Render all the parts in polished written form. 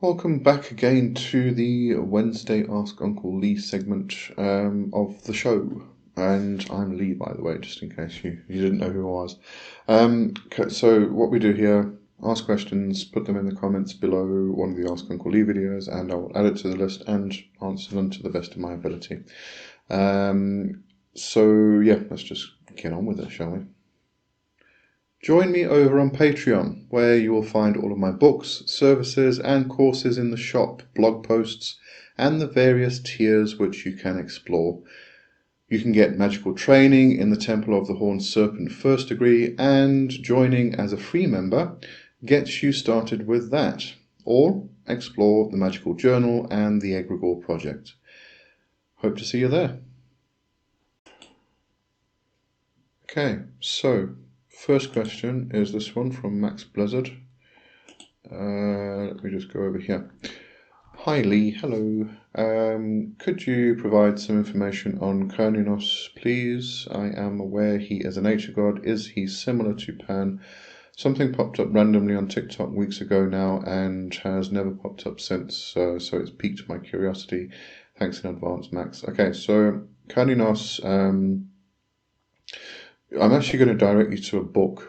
Welcome back again to the Wednesday Ask Uncle Lee segment of the show. And I'm Lee, by the way, just in case you didn't know who I was. So what we do here, ask questions, put them in the comments below one of the Ask Uncle Lee videos, and I'll add it to the list and answer them to the best of my ability. So yeah, let's just get on with it, shall we? Join me over on Patreon, where you will find all of my books, services, and courses in the shop, blog posts, and the various tiers which you can explore. You can get magical training in the Temple of the Horned Serpent First Degree, and joining as a free member gets you started with that, or explore the Magical Journal and the Egregore Project. Hope to see you there. Okay, so first question is this one from Max Blizzard. Let me just go over here. Hi Lee, hello. Could you provide some information on Cernunnos, please? I am aware he is a nature god. Is he similar to Pan? Something popped up randomly on TikTok weeks ago now and has never popped up since, so it's piqued my curiosity. Thanks in advance, Max. Okay, so Cernunnos, I'm actually going to direct you to a book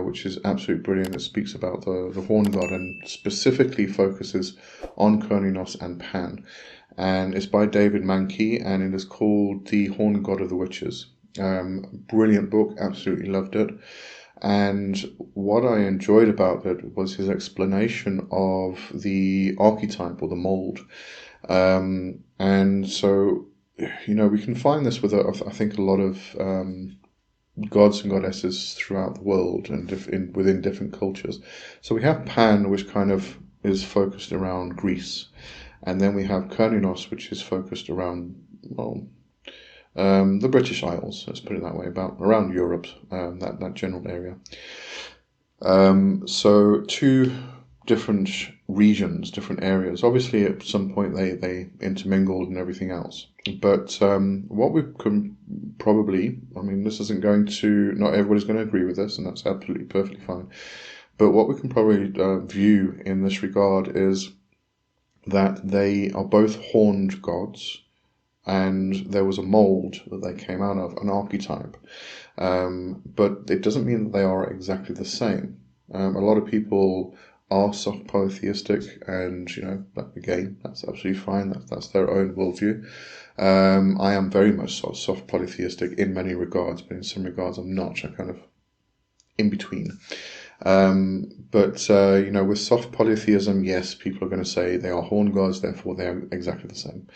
which is absolutely brilliant. It speaks about the horn god and specifically focuses on Cernunnos and Pan. And it's by David Mankey and it is called The Horn God of the Witches. Brilliant book, absolutely loved it. And what I enjoyed about it was his explanation of the archetype or the mold. And so, we can find this with, I think, a lot of gods and goddesses throughout the world and within different cultures. So we have Pan, which kind of is focused around Greece, and then we have Cernunnos, which is focused around, the British Isles, let's put it that way, around Europe, that general area. So two different regions, different areas. Obviously, at some point they intermingled and everything else. But what we can probably, this isn't going to, not everybody's going to agree with this, and that's absolutely perfectly fine. But what we can probably view in this regard is that they are both horned gods, and there was a mold that they came out of, an archetype. But it doesn't mean that they are exactly the same. A lot of people are soft polytheistic, and again, that's absolutely fine. That's their own worldview. I am very much soft polytheistic in many regards, but in some regards I'm not. I'm kind of in between. But with soft polytheism, yes, people are going to say they are horn gods, therefore they are exactly the same.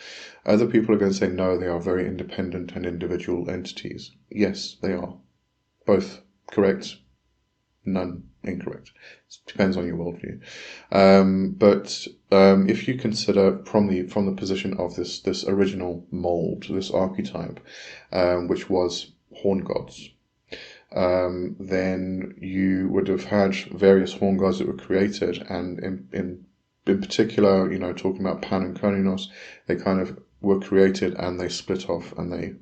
Other people are going to say no, they are very independent and individual entities. Yes, they are. Both correct, none incorrect. It depends on your worldview. But if you consider from the position of this original mold, this archetype, which was horn gods, then you would have had various horn gods that were created, and in particular, talking about Pan and Cernunnos, they kind of were created and they split off and they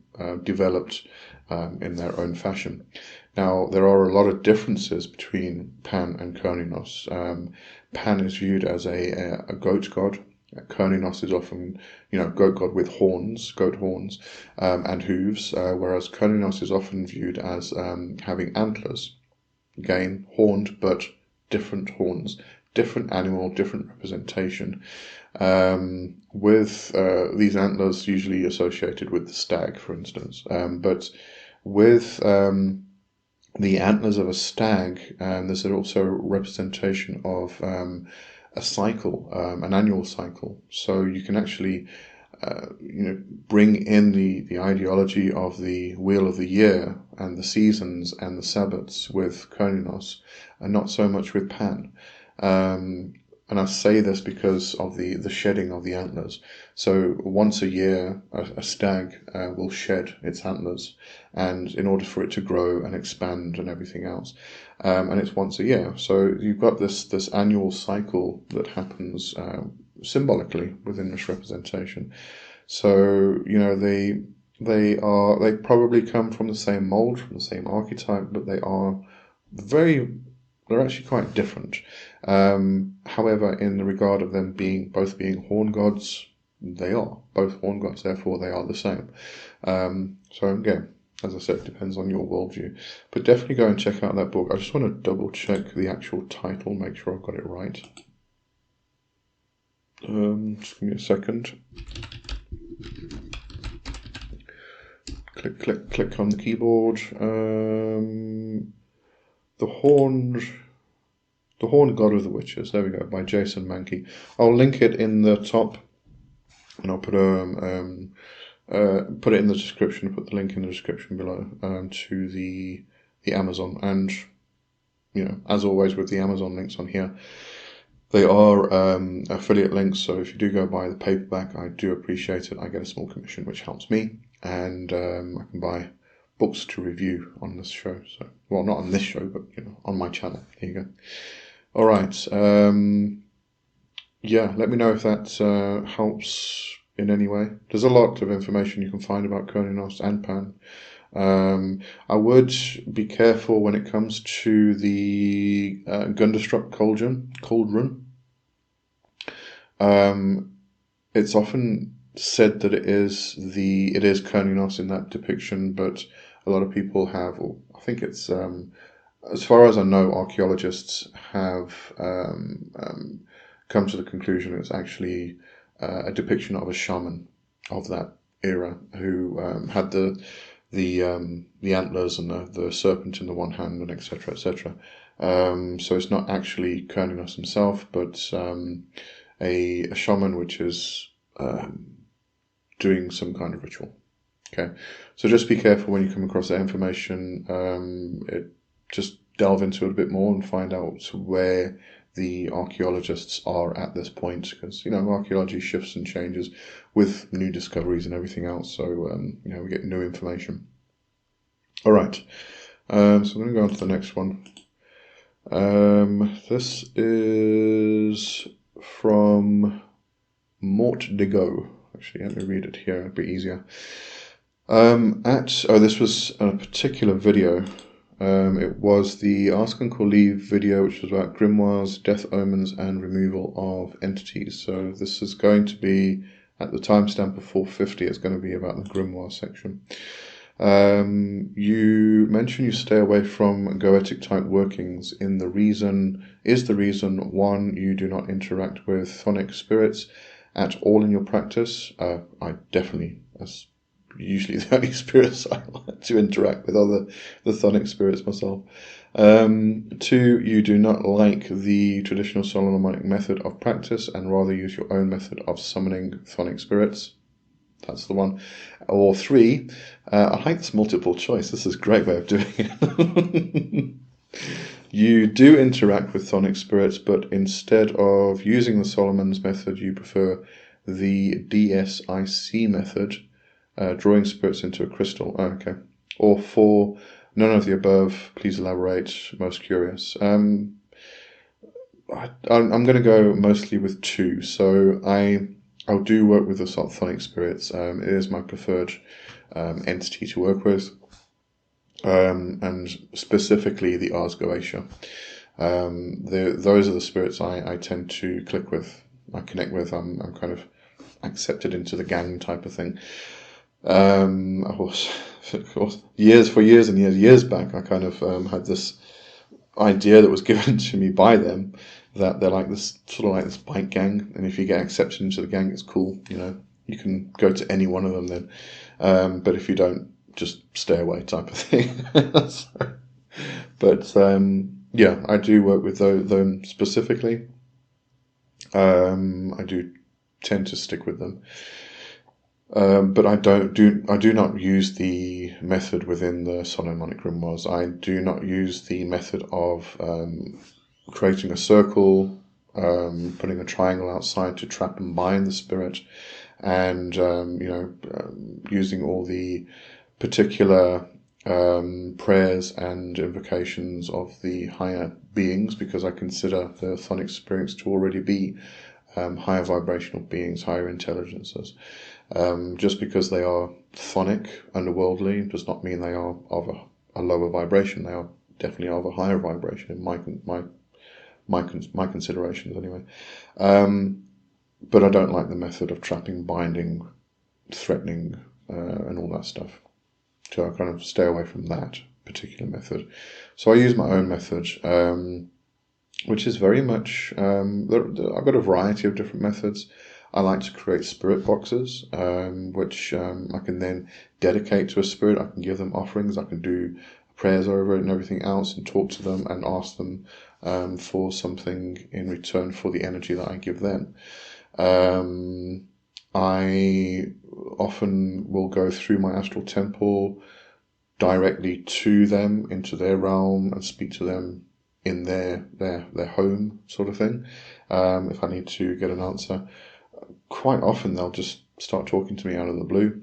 developed in their own fashion. Now, there are a lot of differences between Pan and Cernunnos. Pan is viewed as a goat god. Cernunnos is often, goat god with horns, goat horns, and hooves, whereas Cernunnos is often viewed as having antlers. Again, horned, but different horns, different animal, different representation. With these antlers usually associated with the stag, for instance. But with the antlers of a stag, there's also a representation of a cycle, an annual cycle. So you can actually, bring in the ideology of the wheel of the year and the seasons and the Sabbats with Cernunnos, and not so much with Pan. And I say this because of the shedding of the antlers. So once a year, a stag will shed its antlers, and in order for it to grow and expand and everything else, and it's once a year. So you've got this annual cycle that happens symbolically within this representation. So they probably come from the same mold, from the same archetype, but they are very they're actually quite different. However, in the regard of them both being horn gods, they are both horn gods, therefore they are the same. So again, as I said, it depends on your worldview. But definitely go and check out that book. I just want to double check the actual title, make sure I've got it right. Just give me a second. Click on the keyboard. The Horned God of the Witches. There we go, by Jason Mankey. I'll link it in the top, and I'll put it in the description. Put the link in the description below to the Amazon. And as always with the Amazon links on here, they are affiliate links. So if you do go buy the paperback, I do appreciate it. I get a small commission, which helps me, and I can buy books to review on this show. So, well, not on this show, but on my channel. There you go. All right. Yeah, let me know if that helps in any way. There's a lot of information you can find about Cernunnos and Pan. I would be careful when it comes to the Gunderstruck cauldron. It's often said that it is Cernunnos in that depiction, but a lot of people have, or I think it's, as far as I know, archaeologists have come to the conclusion it's actually a depiction of a shaman of that era who had the antlers and the serpent in the one hand, and etc. etc. So it's not actually Cernunnos himself, but a shaman which is doing some kind of ritual. Okay, so just be careful when you come across that information. Just delve into it a bit more and find out where the archaeologists are at this point, because archaeology shifts and changes with new discoveries and everything else. So we get new information. All right, so I'm going to go on to the next one. This is from Mort de Go. Actually, let me read it here, a bit easier. This was a particular video. It was the Ask Uncle Lee video, which was about grimoires, death omens, and removal of entities. So this is going to be, at the timestamp of 450, it's going to be about the grimoire section. You mentioned you stay away from goetic type workings. Is the reason one, you do not interact with chthonic spirits at all in your practice? I definitely, as usually the only spirits I like to interact with are the chthonic spirits myself. 2, you do not like the traditional Solomonic method of practice and rather use your own method of summoning chthonic spirits. That's the one. Or 3, I like this multiple choice. This is a great way of doing it. You do interact with chthonic spirits, but instead of using the Solomon's method, you prefer the DSIC method, drawing spirits into a crystal. Oh, okay. Or 4, none of the above. Please elaborate. Most curious. I'm going to go mostly with 2. So I do work with the chthonic spirits. It is my preferred entity to work with, and specifically the Ars Goetia. Those are the spirits I tend to click with. I connect with. I'm kind of accepted into the gang type of thing. Of course, years back, I kind of had this idea that was given to me by them, that they're like this sort of like this bike gang, and if you get accepted into the gang, it's cool. You can go to any one of them then, but if you don't, just stay away, type of thing. But yeah, I do work with them specifically. I do tend to stick with them. But I do not use the method within the Solomonic grimoires. I do not use the method of creating a circle, putting a triangle outside to trap and bind the spirit, and using all the particular prayers and invocations of the higher beings, because I consider the chthonic spirits to already be higher vibrational beings, higher intelligences. Just because they are chthonic, underworldly, does not mean they are of a lower vibration. They are definitely of a higher vibration in my considerations anyway. But I don't like the method of trapping, binding, threatening, and all that stuff. So I kind of stay away from that particular method. So I use my own method, which is very much, I've got a variety of different methods. I like to create spirit boxes, which I can then dedicate to a spirit. I can give them offerings. I can do prayers over it and everything else, and talk to them and ask them for something in return for the energy that I give them. I often will go through my astral temple directly to them, into their realm, and speak to them in their home, sort of thing. If I need to get an answer, quite often they'll just start talking to me out of the blue.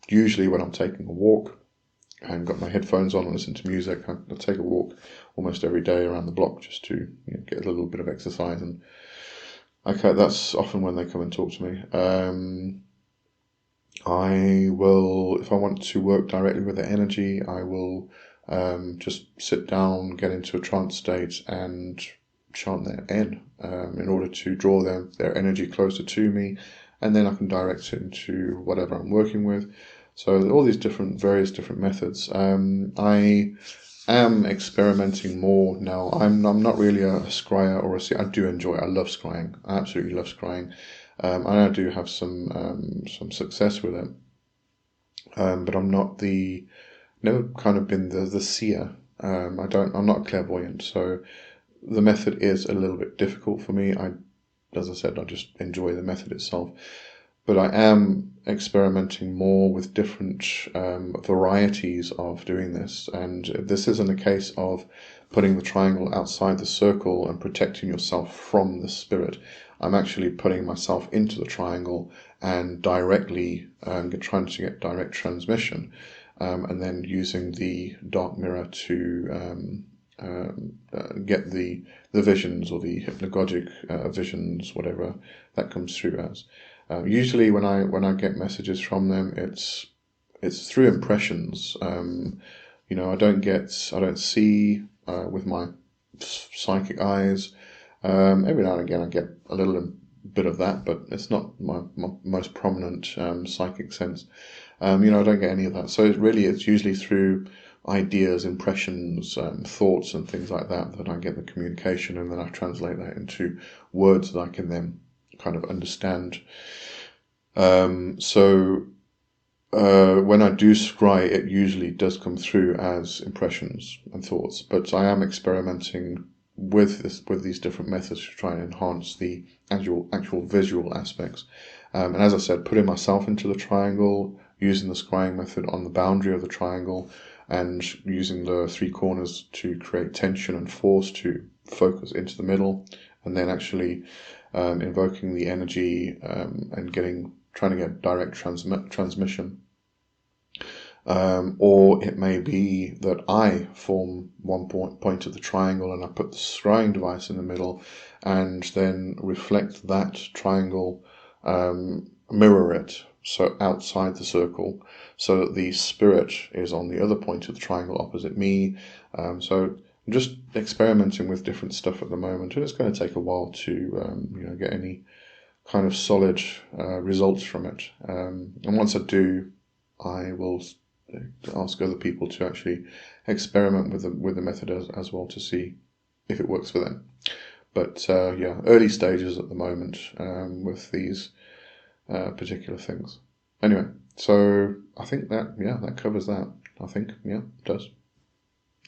Usually when I'm taking a walk and got my headphones on and listen to music, I take a walk almost every day around the block just to get a little bit of exercise, and okay, that's often when they come and talk to me. I will, if I want to work directly with their energy, I will just sit down, get into a trance state, and chant their in order to draw their energy closer to me, and then I can direct it into whatever I'm working with. So all these various different methods. I am experimenting more now. I'm not really a scryer or a seer. I do enjoy it. I love scrying. I absolutely love scrying. And I do have some success with it. But I'm not never kind of been the seer. I'm not clairvoyant, so the method is a little bit difficult for me. As I said, I just enjoy the method itself. But I am experimenting more with different varieties of doing this. And this isn't a case of putting the triangle outside the circle and protecting yourself from the spirit. I'm actually putting myself into the triangle and directly trying to get direct transmission, and then using the dark mirror to get the visions or the hypnagogic visions, whatever that comes through as. Usually when I get messages from them, it's through impressions. I don't see with my psychic eyes. Every now and again I get a little bit of that, but it's not my most prominent psychic sense. I don't get any of that. So it's usually through ideas, impressions, thoughts and things like that I get the communication, and then I translate that into words that I can then kind of understand. So when I do scry, it usually does come through as impressions and thoughts, but I am experimenting with these different methods to try and enhance the actual visual aspects. And as I said, putting myself into the triangle, using the scrying method on the boundary of the triangle, and using the three corners to create tension and force to focus into the middle, and then actually invoking the energy and trying to get direct transmission. Or it may be that I form one point of the triangle and I put the scrying device in the middle, and then reflect that triangle, mirror it so outside the circle, so that the spirit is on the other point of the triangle opposite me. So I'm just experimenting with different stuff at the moment, and it's going to take a while to get any kind of solid results from it. And once I do, I will ask other people to actually experiment with the method as well, to see if it works for them. But early stages at the moment with these particular things. Anyway, so I think that covers that. I think, it does.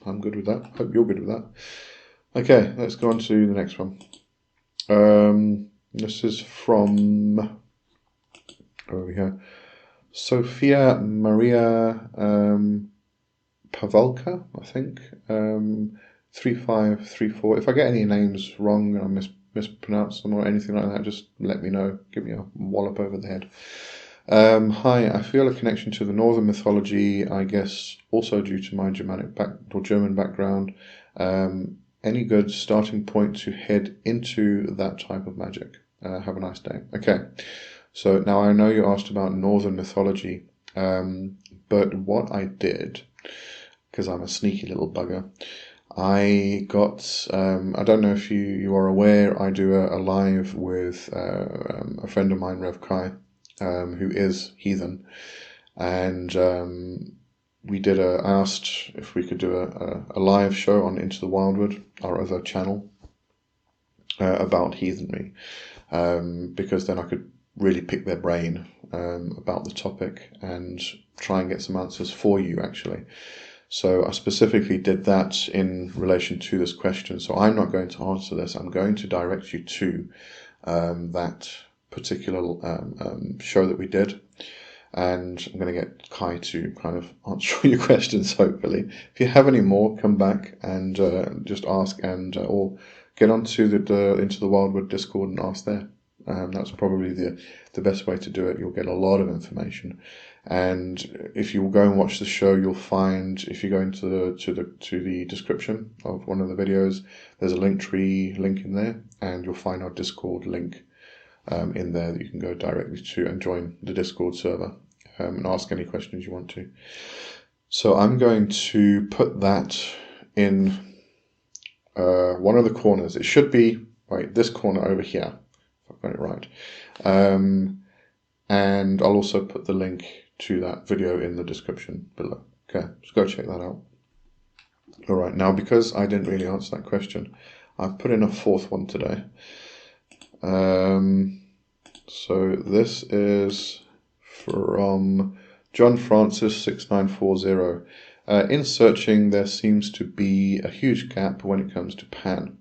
I'm good with that. Hope you're good with that. Okay, let's go on to the next one. This is from over here, Sophia Maria Pavelka, I think, 3534. If I get any names wrong and I mispronounce them or anything like that, just let me know. Give me a wallop over the head. Hi, I feel a connection to the northern mythology, I guess also due to my German background. Any good starting point to head into that type of magic? Have a nice day. Okay, so now I know you asked about northern mythology, but what I did, because I'm a sneaky little bugger. I got, I don't know if you are aware, I do a live with a friend of mine, Rev Kai, who is heathen, and we did I asked if we could do a live show on Into the Wildwood, our other channel, about heathenry, because then I could really pick their brain about the topic and try and get some answers for you, actually. So I specifically did that in relation to this question. So I'm not going to answer this. I'm going to direct you to that particular show that we did. And I'm going to get Kai to kind of answer your questions, hopefully. If you have any more, come back and just ask, and or get onto the Into the Wildwood Discord and ask there. That's probably the best way to do it. You'll get a lot of information. And if you go and watch the show, you'll find, if you go into the description of one of the videos, there's a Linktree link in there, and you'll find our Discord link in there that you can go directly to and join the Discord server and ask any questions you want to. So I'm going to put that in one of the corners. It should be this corner over here, if I've got it right. And I'll also put the link to that video in the description below. Okay, just go check that out. All right, now because I didn't really answer that question, I've put in a fourth one today. So this is from John Francis 6940. In searching, there seems to be a huge gap when it comes to Pan.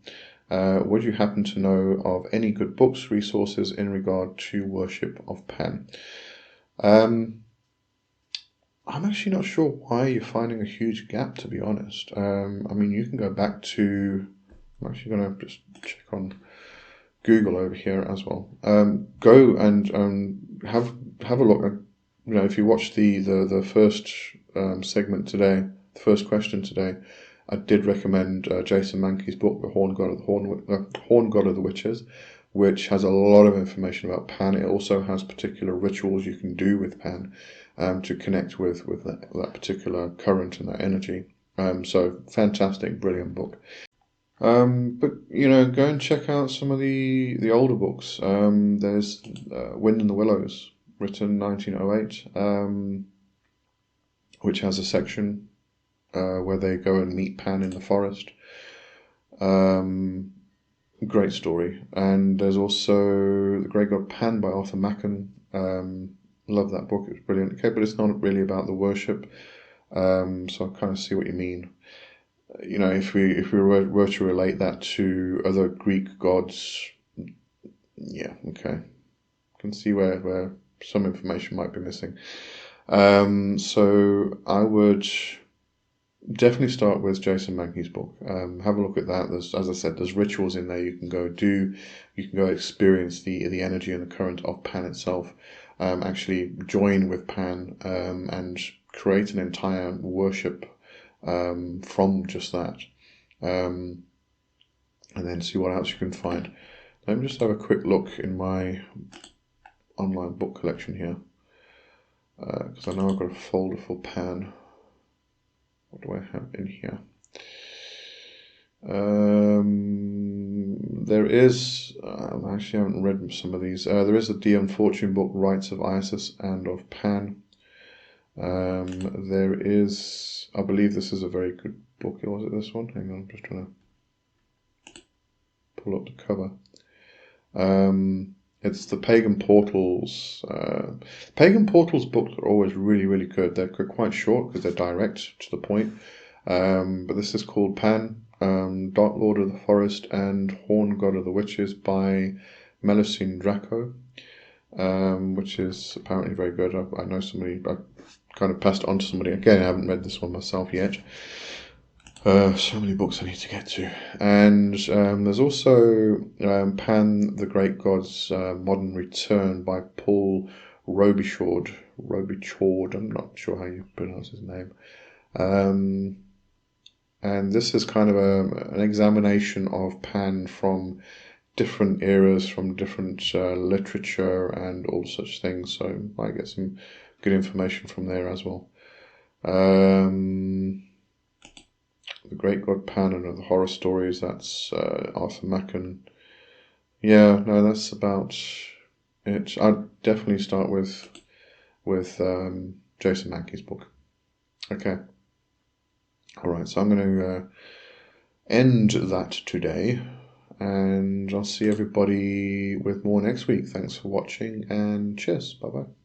Would you happen to know of any good books, resources in regard to worship of Pan? I'm actually not sure why you're finding a huge gap, to be honest. I mean, you can go back to, I'm actually going to just check on Google over here as well. Go and have a look at, if you watch the first segment today, the first question today, I did recommend Jason Mankey's book, The Horn God of the Witches, which has a lot of information about Pan. It also has particular rituals you can do with Pan to connect with that particular current and that energy. So fantastic, brilliant book. But go and check out some of the older books. There's Wind in the Willows, written 1908, which has a section where they go and meet Pan in the forest. Great story. And there's also The Great God Pan by Arthur Machen. Love that book. It's brilliant. Okay, but it's not really about the worship. So I kind of see what you mean. If we were to relate that to other Greek gods, yeah, okay, can see where some information might be missing. So I would definitely start with Jason Mankey's book. Have a look at that. As I said, there's rituals in there you can go do. You can go experience the energy and the current of Pan itself. Actually join with Pan and create an entire worship from just that, and then see what else you can find. Let me just have a quick look in my online book collection here, because I know I've got a folder for Pan. What do I have in here? There is, I actually haven't read some of these. There is a DM Fortune book, Rites of Isis and of Pan. There is, I believe this is a very good book. Was it this one? Hang on, I'm just trying to pull up the cover. It's the Pagan Portals. Pagan Portals books are always really, really good. They're quite short because they're direct to the point. But this is called Pan, Dark Lord of the Forest and Horn God of the Witches by Melusine Draco, which is apparently very good. I know somebody, I kind of passed it on to somebody. Again, I haven't read this one myself yet. So many books I need to get to. And there's also Pan, the Great God's Modern Return by Paul Robichaud. I'm not sure how you pronounce his name. And this is kind of an examination of Pan from different eras, from different literature and all such things. So I might get some good information from there as well. the Great God Pan and the horror stories. That's Arthur Machen. Yeah, no, that's about it. I'd definitely start with Jason Mankey's book. Okay. All right, so I'm going to end that today, and I'll see everybody with more next week. Thanks for watching, and cheers. Bye bye.